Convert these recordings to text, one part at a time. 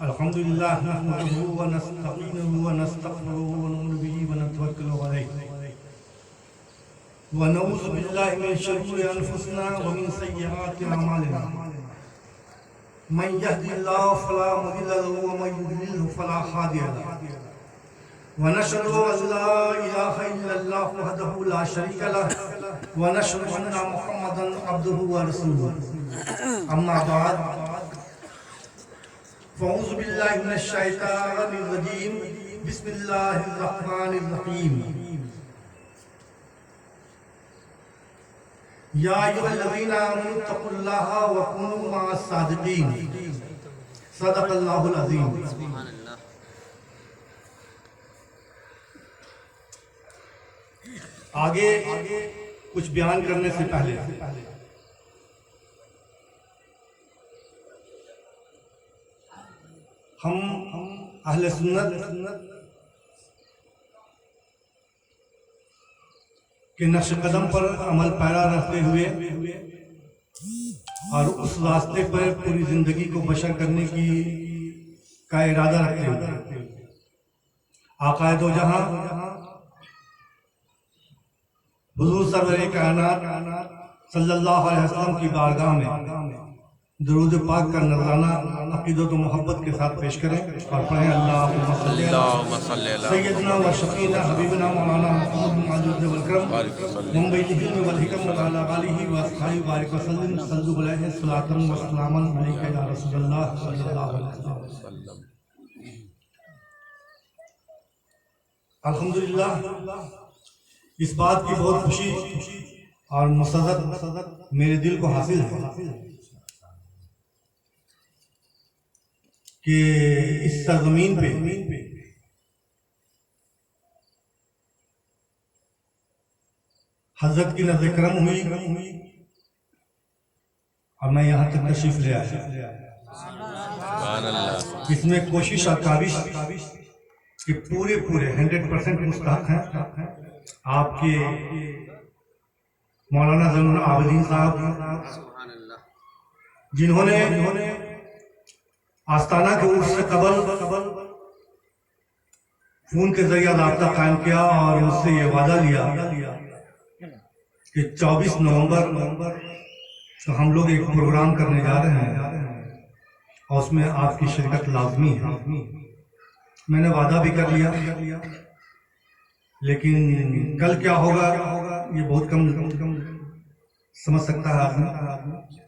الحمد لله نحمده ونستعينه ونستغفره ونؤمن به ونتوكل عليه ونعوذ بالله من شرور انفسنا ومن سيئات اعمالنا من يهده الله فلا مضل له ومن يضلل فلا هادي له ونشهد ان لا اله الا الله وحده لا شريك له ونشهد ان محمدا عبده ورسوله اما بعد فأعوذ بالله من الشيطان الرجيم بسم الله الرحمن الرحيم يا أيها الذين آمنوا اتقوا الله وكونوا مع الصادقين صدق الله العظيم. آگے کچھ بیان کرنے سے پہلے ہم اہل سنت کے نقش قدم پر عمل پیرا رہتے ہوئے اور اس راستے پر پوری زندگی کو بشر کرنے کا ارادہ رکھتے ہوئے آقا دو جہاں حضور سرور کائنات صلی اللہ علیہ وسلم کی بارگاہ میں درود پاک کا نذرانہ عقیدت و محبت کے ساتھ پیش کریں اور پڑھیں اللہم صلی سیدنا و شفینا حبیبنا مولانا محمد بن عزیز والکرم منبعث العلم والحکم وعلی آلہ واصحابہ وبارک وسلم صلو علیہ صلاۃ و سلاما علیک یا رسول اللہ صلی اللہ علیہ وسلم. الحمدللہ اس بات کی بہت خوشی اور مسرت میرے دل کو حاصل ہے کہ اس سرزمین پہ حضرت کی نظر کرم ہوئی اور میں یہاں تک تشریف لے آیا. اس میں کوشش اور کاوش کہ پورے 100% مستحق ہیں آپ کے مولانا زین العابدین صاحب جنہوں نے آستانہ کے عرس سے قبل فون کے ذریعہ رابطہ قائم کیا اور مجھ سے یہ وعدہ لیا کہ 24 نومبر تو ہم لوگ ایک پروگرام کرنے جا رہے ہیں اور اس میں آپ کی شرکت لازمی ہے. میں نے وعدہ بھی کر لیا لیکن کل کیا ہوگا یہ بہت کم سمجھ سکتا ہے آدمی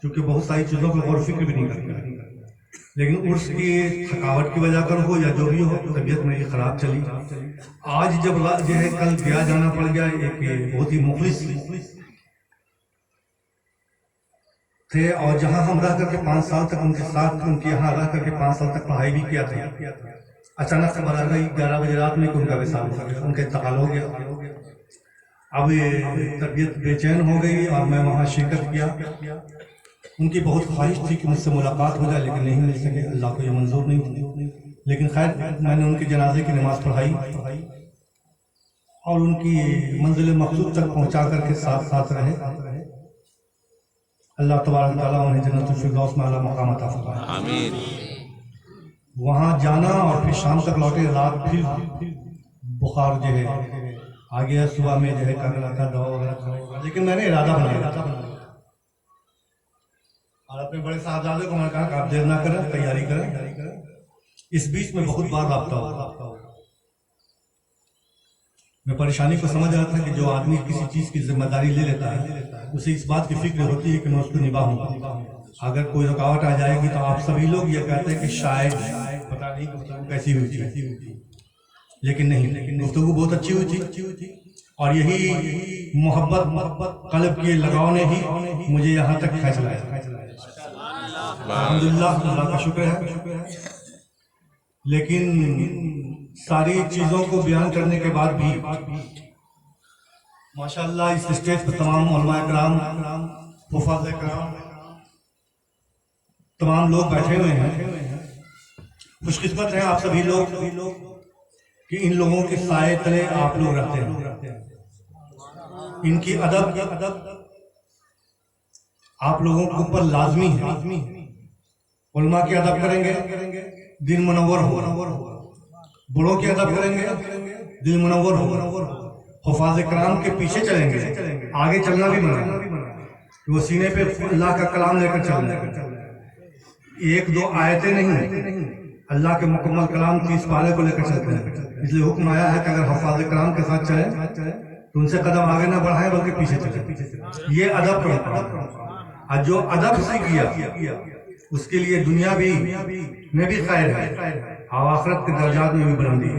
کیونکہ بہت ساری چیزوں کو غور و فکر بھی نہیں کرتا. لیکن عرس کی تھکاوٹ کی وجہ کر ہو یا جو بھی ہو طبیعت میری خراب چلی. آج جب جو ہے کل گیا جانا پڑ گیا ایک بہت ہی مخلص تھے اور جہاں ہم رہ کر کے 5 سال تک ان کے ساتھ ان کے یہاں رہ کر کے 5 سال تک پڑھائی بھی کیا تھا. اچانک سے خبر آ گئی 11 بجے رات میں کہ ان کا وصال ہو گیا, ان کا انتقال ہو گیا. اب طبیعت بے چین ہو گئی اور میں وہاں شرکت کیا. ان کی بہت خواہش تھی کہ مجھ سے ملاقات ہو جائے لیکن نہیں مل سکے, اللہ کو یہ منظور نہیں تھی. لیکن خیر میں نے ان کے جنازے کی نماز پڑھائی اور ان کی منزل مقصود تک پہنچا کر کے ساتھ ساتھ رہے. اللہ تبارک تعالیٰ انہیں جنت الفردوس میں اعلیٰ مقام عطا فرمائے. آمین. وہاں جانا اور پھر شام تک لوٹے, رات پھر بخار جو ہے آ گیا, صبح میں جو ہے کرنا تھا دوا وغیرہ, لیکن میں نے ارادہ بنایا اور اپنے بڑے صاحبزادے کو میں نے کہا کہ آپ دیر نہ کریں, تیاری کریں. اس بیچ میں بہت بار رابطہ ہوا. میں پریشانی کو سمجھ رہا تھا کہ جو آدمی کسی چیز کی ذمہ داری لے لیتا ہے اسے اس بات کی فکر ہوتی ہے کہ میں اس کو نبھاؤں. اگر کوئی رکاوٹ آ جائے گی تو آپ سبھی لوگ یہ کہتے ہیں کہ شاید پتہ نہیں گفتگو کیسی ہوئی تھی, لیکن نہیں, گفتگو بہت اچھی ہوئی تھی. اور یہی محبت قلب کے لگاؤ نے ہی مجھے یہاں تک کھینچ لایا. الحمدللہ اللہ کا شکر ہے. لیکن ساری چیزوں کو بیان کرنے کے بعد بھی ماشاءاللہ اس اسٹیج پر تمام علماء کرام, حفاظ کرام, تمام لوگ بیٹھے ہوئے ہیں. خوش قسمت ہیں آپ سبھی لوگ کہ ان لوگوں کے سائے تلے آپ لوگ رہتے ہیں. ان کی ادب آپ لوگوں کے اوپر لازمی ہے. علماء کی ادب کریں گے, دل منور ہو. بڑوں کی ادب کریں گے دل منور ہو. حفاظ کرام کے پیچھے چلیں گے, آگے چلنا بھی منع, وہ سینے پہ اللہ کا کلام لے کر چلنا ہے. ایک دو آیتیں نہیں, اللہ کے مکمل کلام 30 پارے کو لے کر چلتے ہیں. اس لیے حکم آیا ہے کہ اگر حفاظ کرام کے ساتھ چلیں تو ان سے قدم آگے نہ بڑھائیں بلکہ پیچھے چلیں. یہ ادب اور جو ادب سے کیا اس کے لیے دنیا بھی میں بھی خیر ہے اور آخرت کے درجات میں بھی بلندی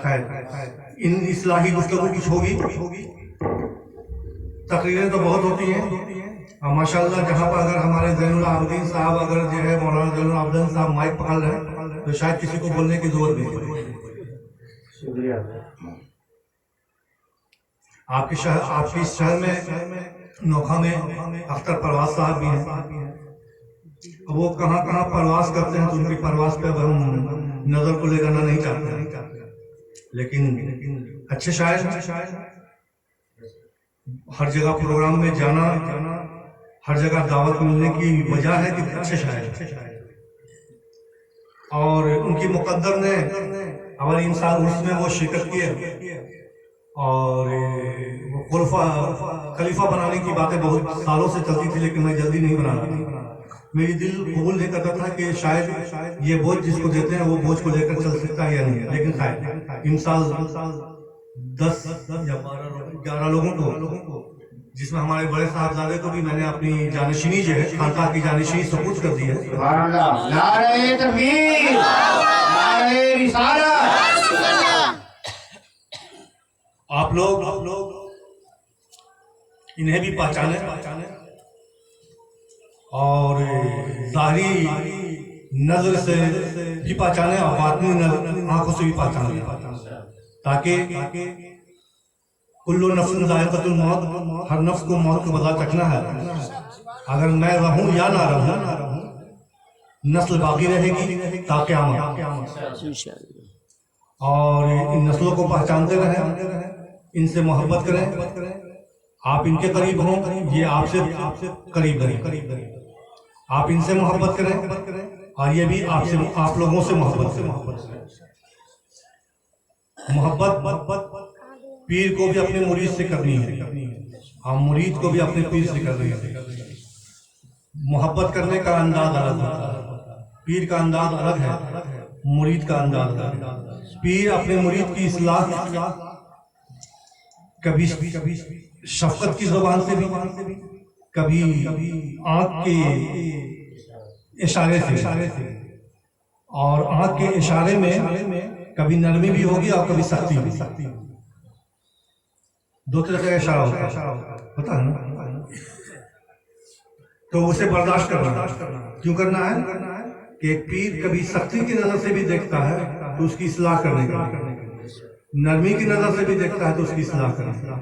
خیر. ان اصلاحی گفتگو کچھ ہوگی, تقریریں تو بہت ہوتی ہیں اور ماشاءاللہ جہاں پر اگر ہمارے زین العابدین صاحب اگر جو ہے مولانا زین العابدین صاحب مائک پکڑ رہے ہیں تو شاید کسی کو بولنے کی ضرورت نہیں. شکریہ. آپ کے اس شہر میں نوکھا میں اختر پرواز صاحب بھی ہیں, وہ کہاں کہاں پرواز کرتے ہیں تو ان کی پرواز پہ ہم نظر کو لے جانا نہیں چاہتے, لیکن اچھے شاعر ہر جگہ پروگرام میں جانا, ہر جگہ دعوت ملنے کی وجہ ہے کہ اچھے شاعر, اور ان کی مقدر نے اول انسان عرس میں وہ شرکت کی اور خلیفہ بنانے کی باتیں بہت سالوں سے چلتی تھی لیکن میں جلدی نہیں بنا. میری دل قبول نہیں کرتا تھا کہ شاید یہ بوجھ جس کو دیتے ہیں وہ بوجھ کو لے کر چل سکتا ہے یا نہیں, لیکن خیر انسان 10 یا 11 لوگوں کو جس میں ہمارے بڑے صاحبزادے کو بھی میں نے اپنی جانشینی جو ہے خانقاہ کی جانشینی سپرد کر دی ہے. نعرہ تکبیر, نعرہ رسالت. آپ لوگ انہیں بھی پہچانے اور ظاہری نظر سے بھی پہچانے اور باطنی آنکھوں سے بھی پہچانے, تاکہ کل نفس ذائقۃ الموت, ہر نفس کو موت کا مزہ چکھنا ہے. اگر میں رہوں یا نہ رہوں نسل باقی رہے گی تا قیامت, اور ان نسلوں کو پہچانتے رہیں, ان سے محبت کریں. آپ ان کے قریب ہوں, یہ آپ سے قریب رہیں. آپ ان سے محبت کریں اور یہ بھی آپ لوگوں سے محبت کریں. محبت پیر کو بھی اپنے مرید سے کرنی ہے اور مرید کو بھی اپنے پیر سے کرنی ہے. محبت کرنے کا انداز الگ ہوتا ہے, پیر کا انداز الگ ہے, مرید کا انداز الگ ہے. پیر اپنے مرید کی اصلاح کبھی شفقت کی زبان سے بھی, کبھی آنکھ کے اشارے سے, اور آنکھ کے اشارے میں کبھی نرمی بھی ہوگی اور کبھی سختی بھی. دو طرح کا اشارہ ہوتا ہے نا, تو اسے برداشت کرنا. کیوں کرنا ہے کہ ایک پیر کبھی سختی کی نظر سے بھی دیکھتا ہے تو اس کی اصلاح کرنے کا, نرمی کی نظر سے بھی دیکھتا ہے تو اس کی اصلاح کرنے کا,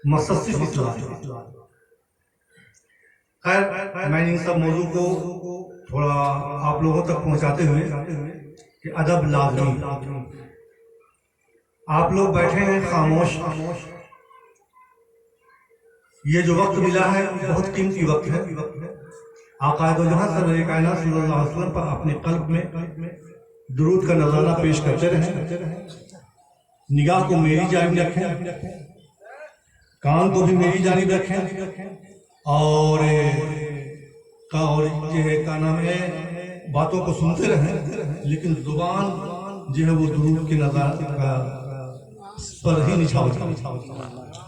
مقصد صرف اصلاح. خیر میں ان سب موضوع کو تھوڑا آپ لوگوں تک پہنچاتے ہوئے کہ ادب لازمی. آپ لوگ بیٹھے ہیں خاموش, یہ جو وقت ملا ہے بہت قیمتی وقت ہے. آقا دو جہاں سرور کائنات صلی اللہ علیہ وسلم پر اپنے قلب میں درود کا نذرانہ پیش کرتے رہیں. نگاہ کو میری جانب رکھیں, کان کو بھی میری جانب رکھیں, اور کیا نام ہے باتوں کو سنتے رہیں, لیکن زبان جو ہے وہ درود کے نظر پر ہی نچھاوتے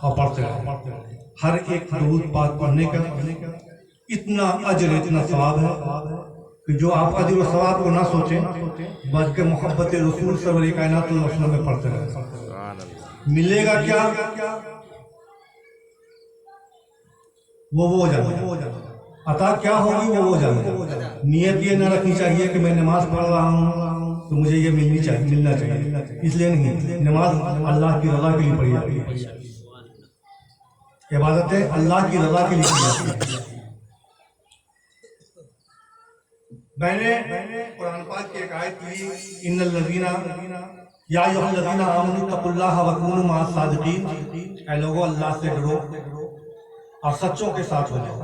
اور پڑھتے رہیں. ہر ایک درود پاک پڑھنے کا اتنا اجر اتنا ثواب ہے کہ جو آپ اجر و ثواب کو نہ سوچیں بلکہ محبت رسول سرور کائنات صلی اللہ علیہ وسلم میں پڑھتے رہیں. ملے گا کیا وہ جانے, عطا کیا ہوگی وہ جانے. نیت یہ نہ رکھنی چاہیے کہ میں نماز پڑھ رہا ہوں تو مجھے یہ ملنا چاہیے, اس لیے نہیں. نماز اللہ کی رضا کے لیے پڑھی جاتی ہے, عبادتیں اللہ کی رضا کے لیے کی جاتی ہے. میں نے قرآن پاک کی ایک آیت لی, ان الذین یا ایھا الذین آمنوا اتقوا اللہ وکونوا مع الصادقین, اے لوگو اللہ سے ڈرو اور سچوں کے ساتھ ہو جاؤ.